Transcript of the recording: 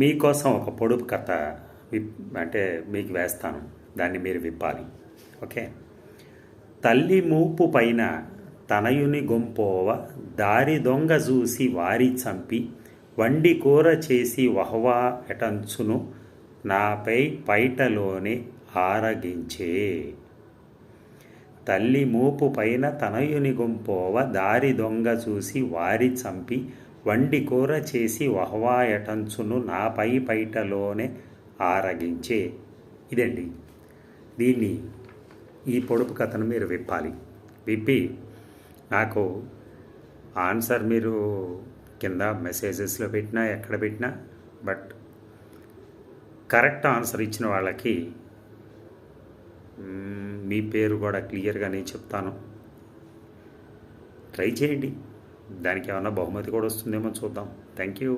మీకోసం ఒక పొడుపు కథ అంటే మీకు వేస్తాను, దాన్ని మీరు విప్పాలి. ఓకే. తల్లి మూపు పైన తనయుని గొంపోవ దారి దొంగ చూసి వారి చంపి వండి కూర చేసి వహవా ఎటంచును నాపై పైటలోనే ఆరగించే. తల్లి మూపు పైన తనయుని గొంపోవ దారి దొంగ చూసి వారి చంపి వండి కూర చేసి వహవా ఎటంచును నాపై పైటలోనే ఆరగించే. ఇదండి. దీన్ని ఈ పొడుపు కథను మీరు విప్పాలి. విప్పి నాకు ఆన్సర్ మీరు కింద మెసేజెస్లో పెట్టినా ఎక్కడ పెట్టినా, బట్ కరెక్ట్ ఆన్సర్ ఇచ్చిన వాళ్ళకి మీ పేరు కూడా క్లియర్గా నేను చెప్తాను. ట్రై చేయండి, దానికి ఏమన్నా బహుమతి కూడా వస్తుందేమో చూద్దాం. Thank you.